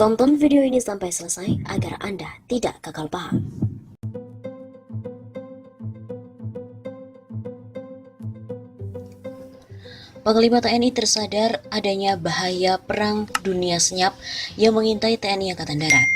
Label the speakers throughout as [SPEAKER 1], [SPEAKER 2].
[SPEAKER 1] Tonton video ini sampai selesai agar Anda tidak gagal paham. Panglima TNI tersadar adanya bahaya perang dunia senyap yang mengintai TNI Angkatan Darat.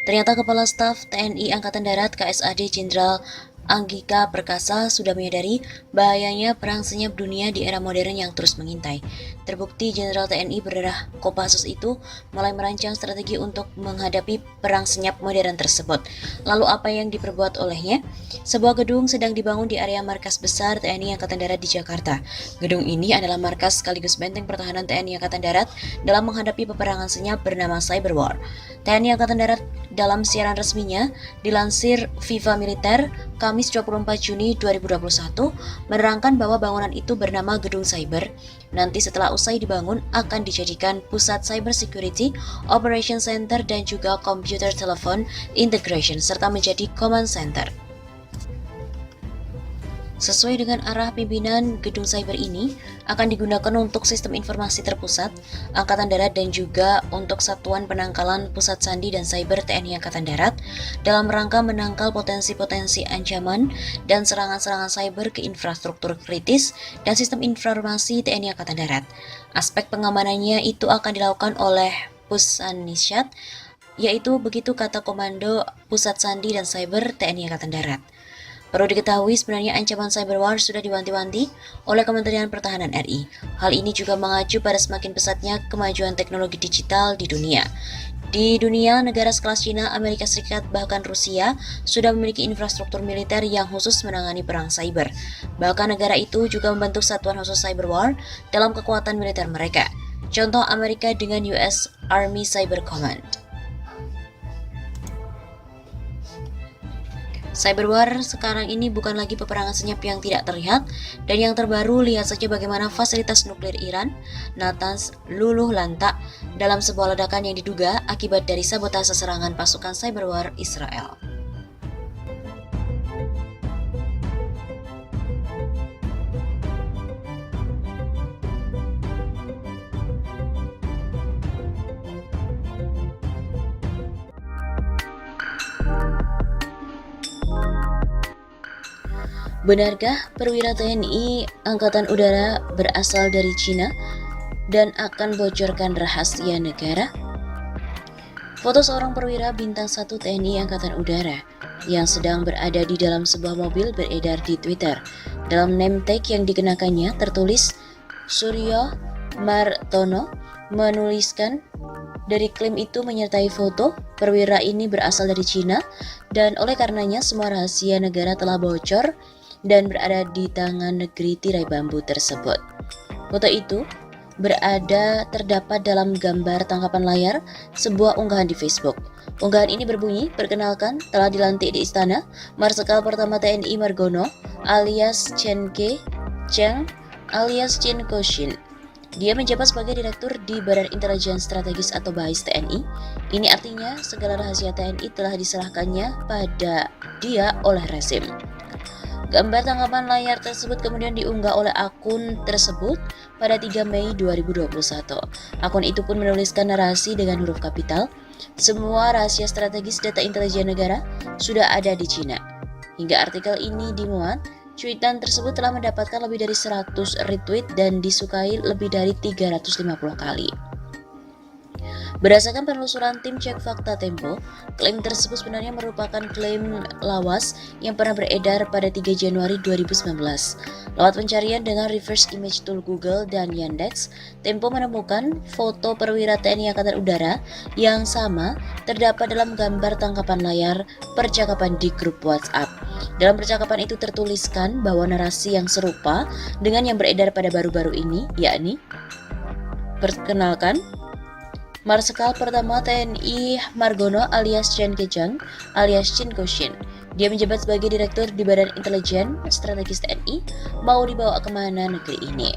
[SPEAKER 1] Ternyata Kepala Staf TNI Angkatan Darat KSAD Jenderal Anggika Perkasa sudah menyadari bahayanya perang senyap dunia di era modern yang terus mengintai. Terbukti Jenderal TNI berdarah Kopassus itu mulai merancang strategi untuk menghadapi perang senyap modern tersebut. Lalu apa yang diperbuat olehnya? Sebuah gedung sedang dibangun di area markas besar TNI Angkatan Darat di Jakarta. Gedung ini adalah markas sekaligus benteng pertahanan TNI Angkatan Darat dalam menghadapi peperangan senyap bernama Cyber War. TNI Angkatan Darat dalam siaran resminya dilansir Viva Militer Kamis 24 Juni 2021 menerangkan bahwa bangunan itu bernama Gedung Cyber. Nanti setelah usai dibangun akan dijadikan pusat Cyber Security Operation Center dan juga Computer Telephone Integration serta menjadi Command Center. Sesuai dengan arah pimpinan, gedung cyber ini akan digunakan untuk sistem informasi terpusat Angkatan Darat dan juga untuk Satuan Penangkalan Pusat Sandi dan Cyber TNI Angkatan Darat dalam rangka menangkal potensi-potensi ancaman dan serangan-serangan cyber ke infrastruktur kritis dan sistem informasi TNI Angkatan Darat. Aspek pengamanannya itu akan dilakukan oleh Pusanishat, yaitu begitu kata Komando Pusat Sandi dan Cyber TNI Angkatan Darat. Perlu diketahui sebenarnya ancaman cyber war sudah diwanti-wanti oleh Kementerian Pertahanan RI. Hal ini juga mengacu pada semakin pesatnya kemajuan teknologi digital di dunia. Di dunia, negara sekelas China, Amerika Serikat, bahkan Rusia sudah memiliki infrastruktur militer yang khusus menangani perang cyber. Bahkan negara itu juga membentuk satuan khusus cyber war dalam kekuatan militer mereka. Contoh Amerika dengan US Army Cyber Command. Cyber war sekarang ini bukan lagi peperangan senyap yang tidak terlihat, dan yang terbaru lihat saja bagaimana fasilitas nuklir Iran, Natanz, luluh lantak dalam sebuah ledakan yang diduga akibat dari sabotase serangan pasukan cyber war Israel. Benarkah perwira TNI Angkatan Udara berasal dari Cina dan akan bocorkan rahasia negara? Foto seorang perwira bintang 1 TNI Angkatan Udara yang sedang berada di dalam sebuah mobil beredar di Twitter. Dalam name tag yang dikenakannya tertulis Suryo Martono, menuliskan dari klaim itu menyertai foto perwira ini berasal dari Cina dan oleh karenanya semua rahasia negara telah bocor dan berada di tangan negeri tirai bambu tersebut. Foto itu terdapat dalam gambar tangkapan layar sebuah unggahan di Facebook. Unggahan ini berbunyi, "Perkenalkan, telah dilantik di istana Marsikal Pertama TNI Margono alias Chen Ke Cheng alias Chin Koshin. Dia menjabat sebagai direktur di Badan Intelijen Strategis atau BAIS TNI. Ini artinya segala rahasia TNI telah diserahkannya pada dia oleh rezim." Gambar tangkapan layar tersebut kemudian diunggah oleh akun tersebut pada 3 Mei 2021. Akun itu pun menuliskan narasi dengan huruf kapital, "Semua rahasia strategis data intelijen negara sudah ada di Cina." Hingga artikel ini dimuat, cuitan tersebut telah mendapatkan lebih dari 100 retweet dan disukai lebih dari 350 kali. Berdasarkan penelusuran tim cek fakta Tempo, klaim tersebut sebenarnya merupakan klaim lawas yang pernah beredar pada 3 Januari 2019. Lewat pencarian dengan reverse image tool Google dan Yandex, Tempo menemukan foto perwira TNI Angkatan Udara yang sama terdapat dalam gambar tangkapan layar percakapan di grup WhatsApp. Dalam percakapan itu tertuliskan bahwa narasi yang serupa dengan yang beredar pada baru-baru ini, yakni, "Perkenalkan, Marsikal Pertama TNI Margono alias Chen Kejang alias Chin Koshin. Dia menjabat sebagai direktur di Badan Intelijen Strategis TNI, mau dibawa kemana negeri ini."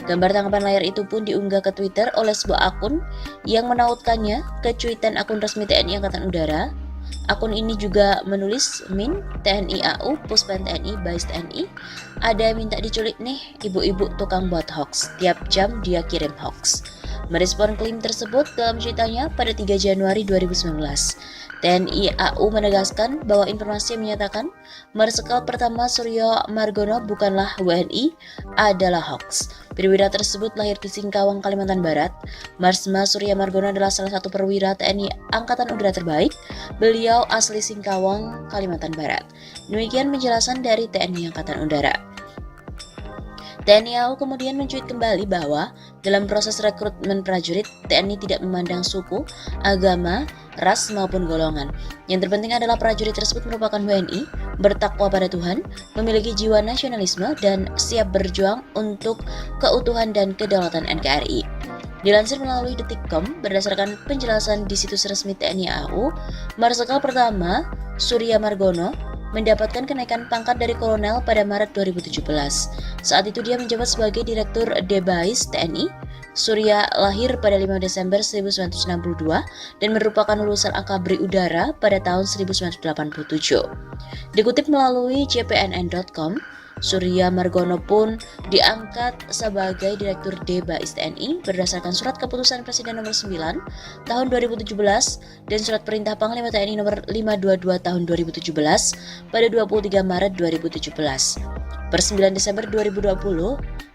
[SPEAKER 1] Gambar tangkapan layar itu pun diunggah ke Twitter oleh sebuah akun yang menautkannya ke cuitan akun resmi TNI Angkatan Udara. Akun ini juga menulis, "Min, TNI AU, Puspen TNI, BAIS TNI, ada minta diculik nih, ibu-ibu tukang buat hoax. Tiap jam dia kirim hoax." Merespon klaim tersebut dalam cuitannya pada 3 Januari 2019, TNI AU menegaskan bahwa informasi yang menyatakan Marsikal Pertama Suryo Margono bukanlah WNI adalah hoax. Perwira tersebut lahir di Singkawang, Kalimantan Barat. Marsma Suryo Margono adalah salah satu perwira TNI Angkatan Udara terbaik. Beliau asli Singkawang, Kalimantan Barat. Demikian penjelasan dari TNI Angkatan Udara. TNI AU kemudian mencuit kembali bahwa dalam proses rekrutmen prajurit, TNI tidak memandang suku, agama, ras maupun golongan. Yang terpenting adalah prajurit tersebut merupakan WNI, bertakwa pada Tuhan, memiliki jiwa nasionalisme, dan siap berjuang untuk keutuhan dan kedaulatan NKRI. Dilansir melalui Detikcom, berdasarkan penjelasan di situs resmi TNI AU, Marsikal Pertama Suryo Margono mendapatkan kenaikan pangkat dari kolonel pada Maret 2017. Saat itu dia menjabat sebagai Direktur Debais TNI. Surya lahir pada 5 Desember 1962 dan merupakan lulusan Akabri Udara pada tahun 1987. Dikutip melalui cpnn.com, Suryo Margono pun diangkat sebagai Direktur Debais TNI berdasarkan Surat Keputusan Presiden Nomor 9 Tahun 2017 dan Surat Perintah Panglima TNI Nomor 522 Tahun 2017 pada 23 Maret 2017. Per 9 Desember 2020,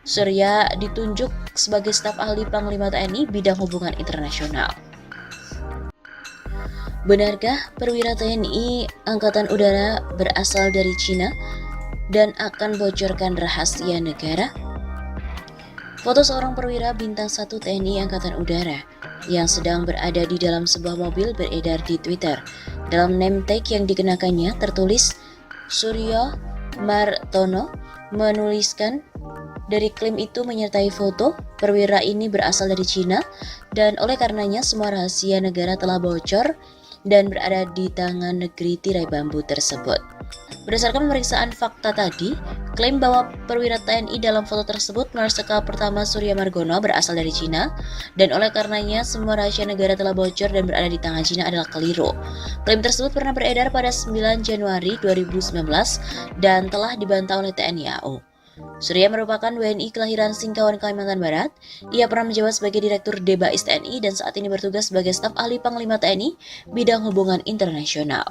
[SPEAKER 1] Surya ditunjuk sebagai staf ahli Panglima TNI bidang hubungan internasional. Benarkah perwira TNI Angkatan Udara berasal dari Cina dan akan bocorkan rahasia negara? Foto seorang perwira bintang 1 TNI Angkatan Udara yang sedang berada di dalam sebuah mobil beredar di Twitter. Dalam name tag yang dikenakannya tertulis Suryo Martono, menuliskan dari klaim itu menyertai foto perwira ini berasal dari Cina dan oleh karenanya semua rahasia negara telah bocor dan berada di tangan negeri tirai bambu tersebut. Berdasarkan pemeriksaan fakta tadi, klaim bahwa perwira TNI dalam foto tersebut Marsikal Pertama Suryo Margono berasal dari Cina dan oleh karenanya semua rahasia negara telah bocor dan berada di tangan Cina adalah keliru. Klaim tersebut pernah beredar pada 9 Januari 2019 dan telah dibantah oleh TNI AU. Surya merupakan WNI kelahiran Singkawang, Kalimantan Barat. Ia pernah menjabat sebagai Direktur Debais TNI dan saat ini bertugas sebagai staf ahli Panglima TNI bidang hubungan internasional.